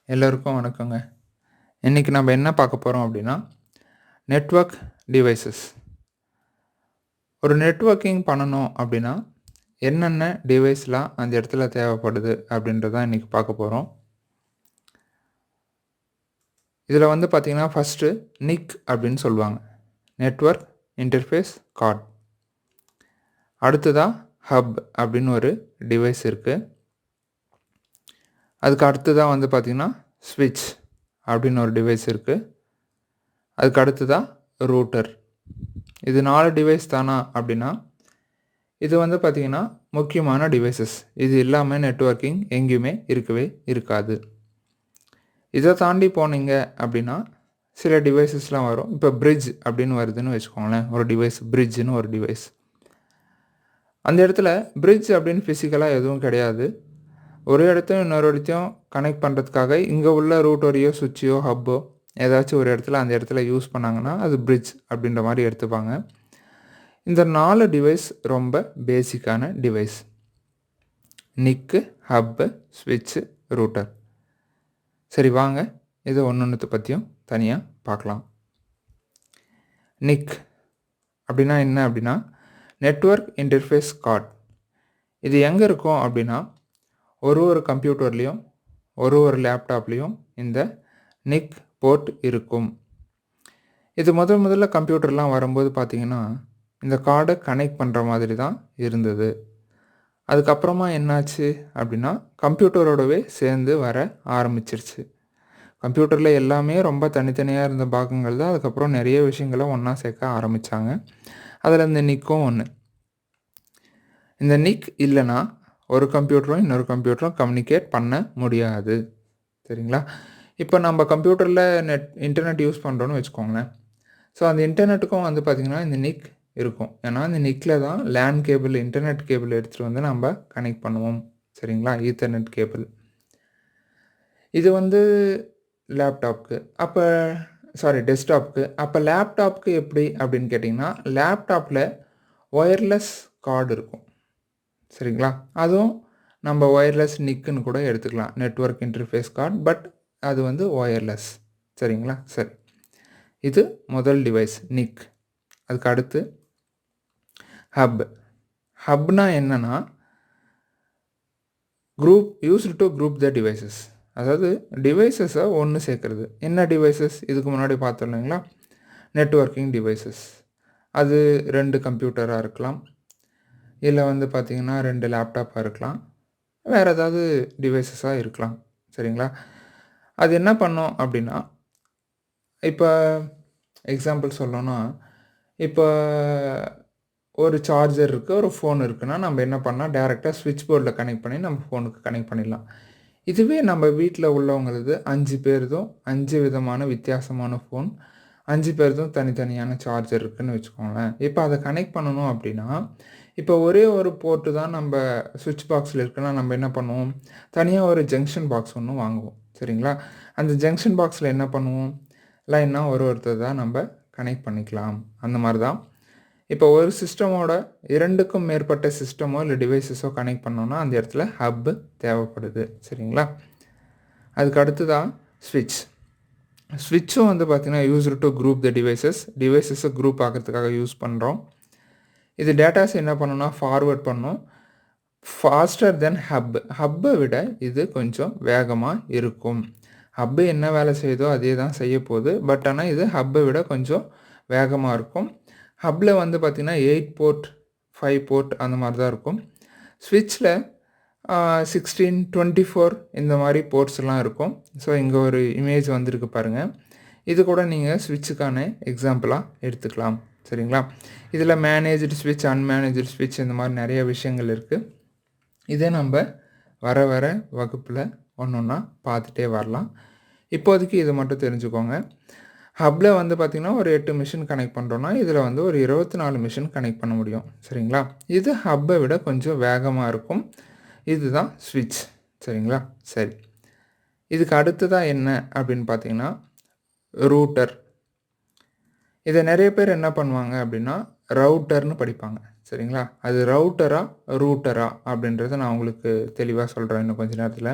எல்லோருக்கும் வணக்கங்க. இன்னைக்கு நம்ம என்ன பார்க்க போறோம் அப்படின்னா, நெட்வொர்க் டிவைசஸ். ஒரு நெட்வொர்க்கிங் பண்ணணும் அப்படின்னா, என்னென்ன டிவைஸ்லாம் அந்த இடத்துல தேவைப்படுது அப்படின்றத தான் இன்னைக்கு பார்க்க போறோம். இதில வந்து பார்த்தீங்கன்னா, ஃபர்ஸ்ட்டு நிக் அப்படின்னு சொல்லுவாங்க. Network interface card. அடுத்ததா ஹப் அப்படின்னு ஒரு டிவைஸ் இருக்கு. அதுக்கு அடுத்ததா வந்து பார்த்தீங்கன்னா, ஸ்விட்ச் அப்படின்னு ஒரு டிவைஸ் இருக்கு. அதுக்கு அடுத்ததா ரூட்டர். இது 4 டிவைஸ் தானா அப்படின்னா, இது வந்து பார்த்தீங்கன்னா, முக்கியமான டிவைசஸ். இது இல்லாம நெட்வொர்க்கிங் எங்கேயுமே இருக்கவே இருக்காது. இத தாண்டி போனீங்க அப்படின்னா, சில டிவைசஸ்லாம் வரும். இப்போ பிரிட்ஜ் அப்படின்னு வருதுன்னு வச்சுக்கோங்களேன். ஒரு டிவைஸ் பிரிட்ஜ்ன்னு ஒரு டிவைஸ். அந்த இடத்துல பிரிட்ஜ் அப்படின்னு ஃபிசிக்கலா எதுவும் கிடையாது. ஒரு இடத்தையும் இன்னொரு இடத்தையும் கனெக்ட் பண்ணுறதுக்காக இங்க உள்ள ரூட்டரையோ, சுவிட்சையோ, ஹப்போ ஏதாச்சும் ஒரு இடத்துல அந்த இடத்துல யூஸ் பண்ணாங்கன்னா, அது பிரிட்ஜ் அப்படின்ற மாரி எடுத்துப்பாங்க. இந்த 4 டிவைஸ் ரொம்ப பேசிக்கான டிவைஸ். நிக்கு, ஹப்பு, ஸ்விட்சு, ரூட்டர். சரி வாங்க, இது ஒன்னொன்னுத்த பத்தியும் தனியா பார்க்கலாம். நிக் அப்படின்னா என்ன அப்படின்னா, நெட்வொர்க் இன்டர்ஃபேஸ் கார்ட். இது எங்க இருக்கும் அப்படின்னா, ஒரு கம்ப்யூட்டர்லயும், ஒரு லேப்டாப்லயும் இந்த நிக் போர்ட் இருக்கும். இது முதல்ல கம்ப்யூட்டர்லாம் வரும்போது பார்த்தீங்கன்னா, இந்த கார்ட கனெக்ட் பண்ற மாதிரி தான் இருந்தது. அதுக்கப்புறமா என்னாச்சு அப்படின்னா, கம்ப்யூட்டரோடவே சேர்ந்து வர ஆரம்பிச்சிருச்சு. கம்ப்யூட்டர்ல எல்லாமே ரொம்ப தனித்தனியா இருந்த பாகங்கள் தான் அதுக்கப்புறம் நெறைய விஷயங்கள ஒண்ணா சேர்க்க ஆரம்பிச்சாங்க. அதுல இந்த நிக்கும் ஒண்ணு. இந்த நிக் இல்லன்னா, ஒரு கம்ப்யூட்டரும் இன்னொரு கம்ப்யூட்டரும் கம்யூனிகேட் பண்ண முடியாது. சரிங்களா? இப்ப நம்ம கம்ப்யூட்டர்ல இன்டர்நெட் யூஸ் பண்றோம்னு வச்சுக்கோங்களேன். ஸோ அந்த இன்டர்நெட்டுக்கும் வந்து பார்த்தீங்கன்னா, இந்த நிக் இருக்கும். ஏன்னா, இந்த நிக்ல தான் லேன் கேபிள், இன்டர்நெட் கேபிள் எடுத்துட்டு வந்து நம்ப கனெக்ட் பண்ணுவோம். சரிங்களா? Ethernet cable. இது வந்து லேப்டாப்க்கு. டெஸ்க்டாப்க்கு. அப்ப லேப்டாப்க்கு எப்படி அப்படின்னு கேட்டீங்கன்னா, லேப்டாப்ல ஒயர்லெஸ் கார்ட் இருக்கும். சரிங்களா? அதுவும் நம்ம ஒயர்லெஸ் நிக்குன்னு கூட எடுத்துக்கலாம். Network interface card. பட் அது வந்து ஒயர்லெஸ். சரிங்களா? சரி. இது முதல் டிவைஸ் நிக். அதுக்கு அடுத்து ஹப். ஹப்னா என்னன்னா, used to group the devices. அதாவது டிவைசஸ ஒண்ணு சேர்க்கிறது. என்ன டிவைசஸ்? இதுக்கு முன்னாடி பார்த்தோம் இல்லைங்களா? Networking devices. அது 2 கம்ப்யூட்டரா இருக்கலாம். இல்ல வந்து பார்த்தீங்கன்னா, 2 லேப்டாப்பா இருக்கலாம். வேற ஏதாவது டிவைசஸா இருக்கலாம். சரிங்களா? அது என்ன பண்ணும் அப்படின்னா, இப்ப எக்ஸாம்பிள் சொல்லணும்னா, இப்ப ஒரு சார்ஜர் இருக்கு, ஒரு ஃபோன் இருக்குன்னா, நம்ம என்ன பண்ணலாம், டைரக்ட்டா ஸ்விட்ச் போர்ட்ல கனெக்ட் பண்ணி நம்ம ஃபோனுக்கு கனெக்ட் பண்ணிடலாம். இதுவே நம்ம வீட்ல உள்ளவங்களது 5 பேருதும் 5 விதமான வித்தியாசமான ஃபோன். 5 பேருதும் தனித்தனியான சார்ஜர் இருக்குன்னு வச்சுக்கோங்களேன். இப்ப அத கனெக்ட் பண்ணணும் அப்படின்னா, இப்ப ஒரே ஒரு போர்ட் தான் நம்ப ஸ்விட்ச் பாக்ஸ்ல இருக்குன்னா, நம்ம என்ன பண்ணுவோம், தனியா ஒரு ஜங்ஷன் பாக்ஸ் ஒண்ணு வாங்குவோம். சரிங்களா? அந்த ஜங்ஷன் பாக்ஸ்ல என்ன பண்ணுவோம், லைனா ஒருத்தர் தான் நம்ப கனெக்ட் பண்ணிக்கலாம். அந்த மாரி தான். இப்போ ஒரு சிஸ்டமோட 2க்கும் மேற்பட்ட சிஸ்டமோ இல்ல டிவைஸஸோ கனெக்ட் பண்ணோம்னா, அந்த இடத்துல ஹப் தேவைப்படுது. சரிங்களா? அதுக்கு அடுத்ததா ஸ்விட்ச். ஸ்விட்சும் வந்து பார்த்தீங்கன்னா, used to group the devices group ஆக்குறதுக்காக யூஸ் பண்றோம். இது டேட்டாஸ் என்ன பண்ணும்னா, ஃபார்வர்ட் பண்ணும். Faster than hub. ஹப்ப விட இது கொஞ்சம் வேகமா இருக்கும். ஹப் என்ன வேலை செய்யுதோ அதே தான் செய்யப்போகுது. பட் ஆனா இது ஹப்ப விட கொஞ்சம் வேகமா இருக்கும். ஹப்ல வந்து பார்த்தீங்கன்னா 8 போர்ட், 5 போர்ட் அந்த மாரி தான் இருக்கும். ஸ்விட்ச்ல 16, 24 இந்த மாரி போர்ட்ஸ்லாம் இருக்கும். ஸோ இங்க ஒரு இமேஜ் வந்திருக்கு பாருங்க. இது கூட நீங்க ஸ்விட்சுக்கான எக்ஸாம்பிளா எடுத்துக்கலாம். சரிங்களா? இதில மேனேஜ்டு ஸ்விட்ச், அன்மேனேஜ்டு ஸ்விட்ச் இந்த மாரி நெறைய விஷயங்கள் இருக்கு. இத நம்ப வர வகுப்புல ஒண்ணொண்ணா பார்த்துட்டே வரலாம். இப்போதைக்கு இத மட்டும் தெரிஞ்சுக்கோங்க. ஹப்ல வந்து பார்த்தீங்கன்னா, ஒரு 8 மெஷின் கனெக்ட் பண்றோம்னா, இதில வந்து ஒரு 24 மெஷின் கனெக்ட் பண்ண முடியும். சரிங்களா? இது ஹப்ப விட கொஞ்சம் வேகமா இருக்கும். இதுதான் ஸ்விட்ச். சரிங்களா? சரி. இதுக்கு அடுத்ததா என்ன அப்படின்னு பார்த்தீங்கன்னா, ரூட்டர். இத நெறைய பேர் என்ன பண்ணுவாங்க அப்படின்னா, ரவுட்டர்ன்னு படிப்பாங்க. சரிங்களா? அது ரவுட்டரா, ரூட்டரா அப்படின்றத நான் உங்களுக்கு தெளிவா சொல்றேன் இன்னும் கொஞ்ச நேரத்தில.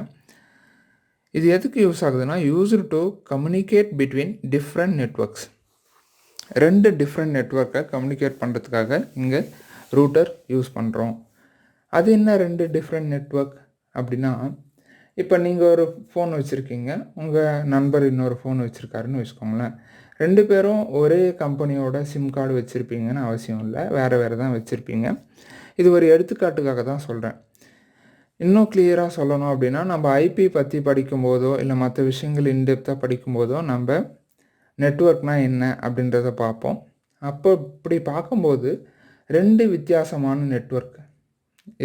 இது எதுக்கு யூஸ் ஆகுதுன்னா, used to communicate between different networks. 2 different நெட்வொர்க்கை கம்யூனிகேட் பண்ணுறதுக்காக இங்கே ரூட்டர் யூஸ் பண்ணுறோம். அது என்ன 2 டிஃப்ரெண்ட் நெட்வொர்க் அப்படின்னா, இப்போ நீங்கள் ஒரு ஃபோன் வச்சுருக்கீங்க, உங்கள் நண்பர் இன்னொரு ஃபோன் வச்சுருக்காருன்னு வச்சுக்கோங்களேன். 2 பேரும் ஒரே கம்பெனியோட சிம் கார்டு வச்சுருப்பீங்கன்னு அவசியம் இல்லை, வேறு வேறு தான் வச்சுருப்பீங்க. இது ஒரு எடுத்துக்காட்டுக்காக தான் சொல்கிறேன். இன்னும் கிளியராக சொல்லணும் அப்படின்னா, நம்ம ஐபி பற்றி படிக்கும்போதோ இல்லை மற்ற விஷயங்கள் இன்டெப்த்தாக படிக்கும்போதோ நம்ம நெட்வொர்க்னால் என்ன அப்படின்றத பார்ப்போம். அப்போ இப்படி பார்க்கும்போது 2 வித்தியாசமான நெட்வொர்க்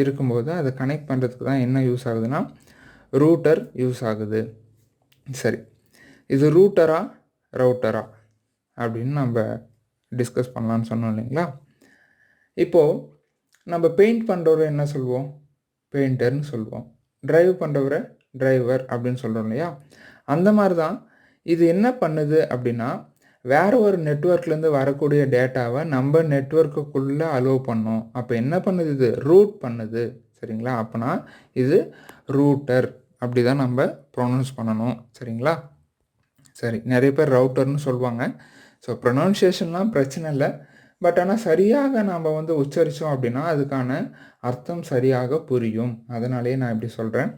இருக்கும்போது அதை கனெக்ட் பண்ணுறதுக்கு தான் என்ன யூஸ் ஆகுதுன்னா, ரூட்டர் யூஸ் ஆகுது. சரி, இது ரூட்டரா ரவுட்டரா அப்படின்னு நம்ம டிஸ்கஸ் பண்ணலான்னு சொன்னோம் இல்லைங்களா. இப்போது நம்ம பெயிண்ட் பண்ணுறவரை என்ன சொல்வோம்? பெயிண்டர்னு சொல்லுவோம். டிரைவ் பண்ணுறவரை டிரைவர் அப்படின்னு சொல்கிறோம் இல்லையா. அந்த மாதிரி தான் இது என்ன பண்ணுது அப்படின்னா, வேறு ஒரு நெட்வொர்க்லேருந்து வரக்கூடிய டேட்டாவை நம்ம நெட்வொர்க்குள்ளே அலோவ் பண்ணோம். அப்போ என்ன பண்ணுது? இது ரூட் பண்ணுது. சரிங்களா. அப்போனா இது ரூட்டர் அப்படி தான் நம்ம ப்ரொனவுன்ஸ் பண்ணணும். சரிங்களா. சரி, நிறைய பேர் ரவுட்டர்னு சொல்லுவாங்க. ஸோ ப்ரொனவுன்சியேஷன்லாம் பிரச்சனை இல்லை. பட் ஆனால் சரியாக நாம் உச்சரித்தோம் அப்படின்னா அதுக்கான அர்த்தம் சரியாக புரியும். அதனாலேயே நான் இப்படி சொல்கிறேன்.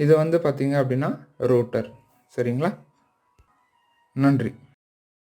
இது பார்த்திங்க அப்படின்னா ரூட்டர். சரிங்களா. நன்றி.